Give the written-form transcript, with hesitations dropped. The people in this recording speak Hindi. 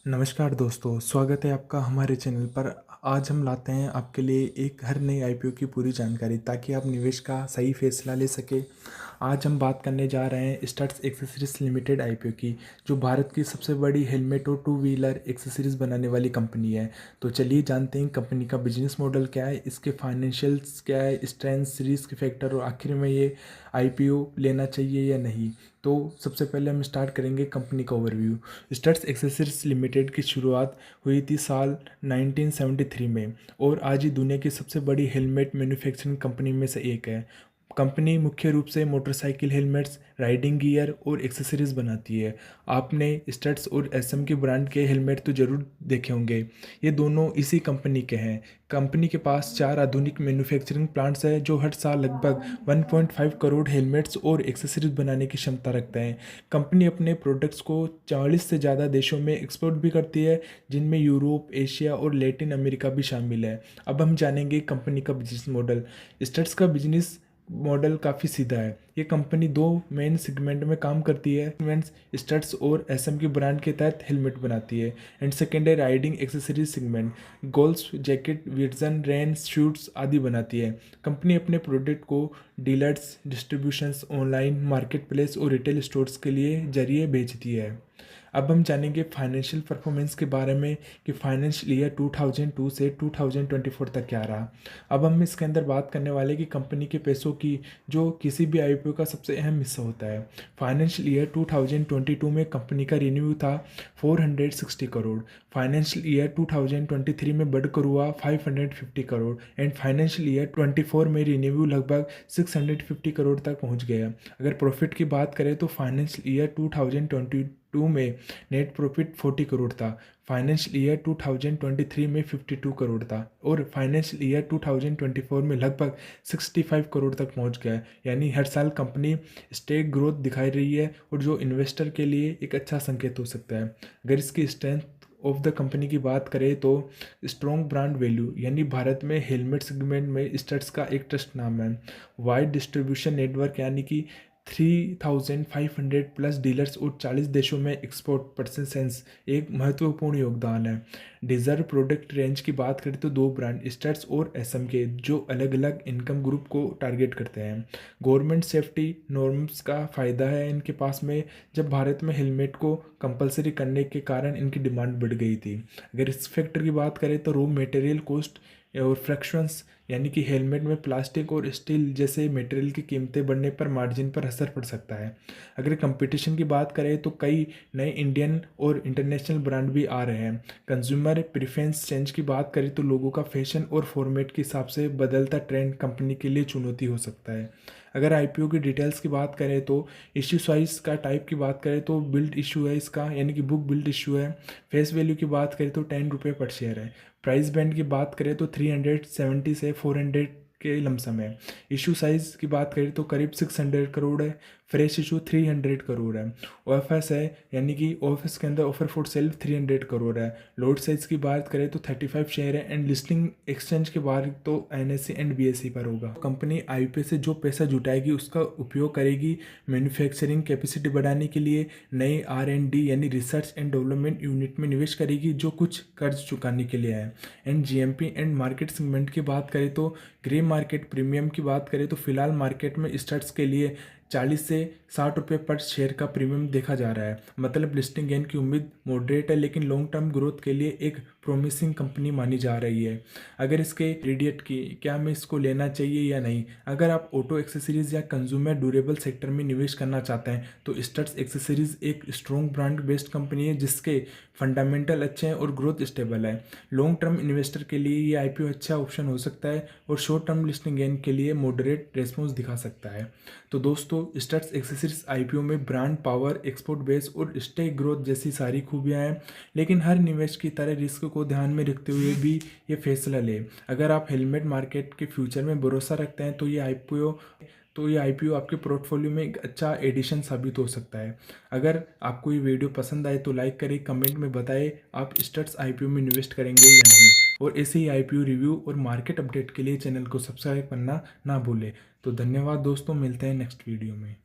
नमस्कार दोस्तों, स्वागत है आपका हमारे चैनल पर। आज हम लाते हैं आपके लिए एक हर नई आईपीओ की पूरी जानकारी ताकि आप निवेश का सही फैसला ले सके। आज हम बात करने जा रहे हैं स्टड्स एक्सेसरीज लिमिटेड आईपीओ की, जो भारत की सबसे बड़ी हेलमेट और टू व्हीलर एक्सेसरीज बनाने वाली कंपनी है। तो चलिए जानते हैं कंपनी का बिजनेस मॉडल क्या है, इसके फाइनेंशियल्स क्या है, स्ट्रेंथ्स, रिस्क फैक्टर और आखिर में ये आईपीओ लेना चाहिए या नहीं। तो सबसे पहले हम स्टार्ट करेंगे कंपनी का ओवरव्यू। स्टड्स एक्सेसरीज लिमिटेड की शुरुआत हुई थी साल 1973 में और आज ही दुनिया की सबसे बड़ी हेलमेट मैन्युफैक्चरिंग कंपनी में से एक है। कंपनी मुख्य रूप से मोटरसाइकिल हेलमेट्स, राइडिंग गियर और एक्सेसरीज बनाती है। आपने स्टड्स और एसएम के ब्रांड के हेलमेट तो जरूर देखे होंगे, ये दोनों इसी कंपनी के हैं। कंपनी के पास 4 आधुनिक मैन्युफैक्चरिंग प्लांट्स हैं जो हर साल लगभग 1.5 करोड़ हेलमेट्स और एक्सेसरीज बनाने की क्षमता रखते हैं। कंपनी अपने प्रोडक्ट्स को 40 से ज़्यादा देशों में एक्सपोर्ट भी करती है, जिनमें यूरोप, एशिया और लैटिन अमेरिका भी शामिल है। अब हम जानेंगे कंपनी का बिजनेस मॉडल। स्टड्स का बिजनेस मॉडल काफ़ी सीधा है। ये कंपनी दो मेन सेगमेंट में काम करती है। सेगमेंट्स स्टड्स और एसएम की ब्रांड के तहत हेलमेट बनाती है, एंड सेकेंड है riding accessories segment, golf, jacket, vision, rain shoots आदि बनाती है। कंपनी अपने प्रोडक्ट को dealers, distributions, online market place और रिटेल स्टोर्स के लिए जरिए बेचती है। अब हम जानेंगे फाइनेंशियल परफॉर्मेंस के बारे में कि फाइनेंशियल ईयर 2002 से 2024 तक क्या रहा। अब हम इसके अंदर बात करने वाले कि कंपनी के पैसों की, जो किसी भी आईपीओ का सबसे अहम हिस्सा होता है। फाइनेंशियल ईयर 2022 में कंपनी का रेवेन्यू था 460 करोड़। फाइनेंशियल ईयर 2023 में बढ़कर हुआ 550 करोड़ एंड फाइनेंशियल ईयर 24 में रेवेन्यू लगभग 650 करोड़ तक पहुंच गया। अगर प्रॉफिट की बात करें तो फाइनेंशियल ईयर 2022 में नेट प्रॉफिट 40 करोड़ था, फाइनेंशियल ईयर 2023 में 52 करोड़ था और फाइनेंशियल ईयर 2024 में लगभग 65 करोड़ तक पहुंच गया। यानी हर साल कंपनी स्टेक ग्रोथ दिखाई रही है और जो इन्वेस्टर के लिए एक अच्छा संकेत हो सकता है। अगर इसकी स्ट्रेंथ ऑफ द कंपनी की बात करें तो स्ट्रॉन्ग ब्रांड वैल्यू, यानी भारत में हेलमेट सेगमेंट में स्टड्स का एक ट्रस्ट नाम है। वाइड डिस्ट्रीब्यूशन नेटवर्क, यानी कि 3500 प्लस डीलर्स और 40 देशों में एक्सपोर्ट परसेंस एक महत्वपूर्ण योगदान है। डिजर्व प्रोडक्ट रेंज की बात करें तो दो ब्रांड स्टड्स और एसएम के, जो अलग अलग इनकम ग्रुप को टारगेट करते हैं। गवर्नमेंट सेफ्टी नॉर्म्स का फ़ायदा है इनके पास में, जब भारत में हेलमेट को कंपलसरी करने के कारण इनकी डिमांड बढ़ गई थी। अगर इस फैक्टर की बात करें तो रॉ मटेरियल कॉस्ट और फ्रैक्शंस, यानी कि हेलमेट में प्लास्टिक और स्टील जैसे मटेरियल की कीमतें बढ़ने पर मार्जिन पर असर पड़ सकता है। अगर कंपटीशन की बात करें तो कई नए इंडियन और इंटरनेशनल ब्रांड भी आ रहे हैं। कंज्यूमर प्रेफरेंस चेंज की बात करें तो लोगों का फैशन और फॉर्मेट के हिसाब से बदलता ट्रेंड कंपनी के लिए चुनौती हो सकता है। अगर आईपीओ की डिटेल्स की बात करें तो इश्यू साइज का टाइप की बात करें तो बिल्ड इशू है इसका, यानी कि बुक बिल्ड इशू है। फेस वैल्यू की बात करें तो 10 रुपये पर शेयर है। प्राइस बैंड की बात करें तो 370 से 400 के लमसम है। इशू साइज़ की बात करें तो करीब 600 करोड़ है। फ्रेश इशू 300 करोड़ है। ओएफएस है, यानी कि ओएफएस के अंदर ऑफर फॉर सेल 300 करोड़ है। लोड साइज की बात करें तो 35 शेयर है एंड लिस्टिंग एक्सचेंज के बाहर तो एनएससी एंड बीएसई पर होगा। कंपनी आईपीओ से जो पैसा जुटाएगी उसका उपयोग करेगी मैन्युफैक्चरिंग कैपेसिटी बढ़ाने के लिए, नए R&D यानी रिसर्च एंड डेवलपमेंट यूनिट में निवेश करेगी जो कुछ कर्ज चुकाने के लिए है। And GMP and market segment की बात करें तो ग्रे मार्केट प्रीमियम की बात करें तो फिलहाल मार्केट में स्टड्स के लिए 40 से 60 रुपये पर शेयर का प्रीमियम देखा जा रहा है। मतलब लिस्टिंग गेन की उम्मीद मॉडरेट है, लेकिन लॉन्ग टर्म ग्रोथ के लिए एक प्रोमिसिंग कंपनी मानी जा रही है। अगर इसके रेडिएट की क्या हमें इसको लेना चाहिए या नहीं। अगर आप ऑटो एक्सेसरीज या कंज्यूमर ड्यूरेबल सेक्टर में निवेश करना चाहते हैं तो स्टड्स एक्सेसरीज एक स्ट्रॉन्ग ब्रांड बेस्ड कंपनी है जिसके फंडामेंटल अच्छे हैं और ग्रोथ स्टेबल है। लॉन्ग टर्म इन्वेस्टर के लिए ये आईपीओ अच्छा ऑप्शन हो सकता है और शॉर्ट टर्म लिस्टिंग गेन के लिए मॉडरेट रेस्पॉन्स दिखा सकता है। तो दोस्तों, स्टड्स एक्सेसरीज आईपीओ में ब्रांड पावर, एक्सपोर्ट बेस और स्टेक ग्रोथ जैसी सारी खूबियां हैं, लेकिन हर निवेश की तरह रिस्क को ध्यान में रखते हुए भी ये फैसला ले। अगर आप हेलमेट मार्केट के फ्यूचर में भरोसा रखते हैं तो ये आईपीओ आपके पोर्टफोलियो में एक अच्छा एडिशन साबित हो सकता है। अगर आपको ये वीडियो पसंद आए तो लाइक करें, कमेंट में बताएं आप स्टड्स आईपीओ में इन्वेस्ट करेंगे या नहीं, और ऐसे ही आईपीओ रिव्यू और मार्केट अपडेट के लिए चैनल को सब्सक्राइब करना ना भूलें। तो धन्यवाद दोस्तों, मिलते हैं नेक्स्ट वीडियो में।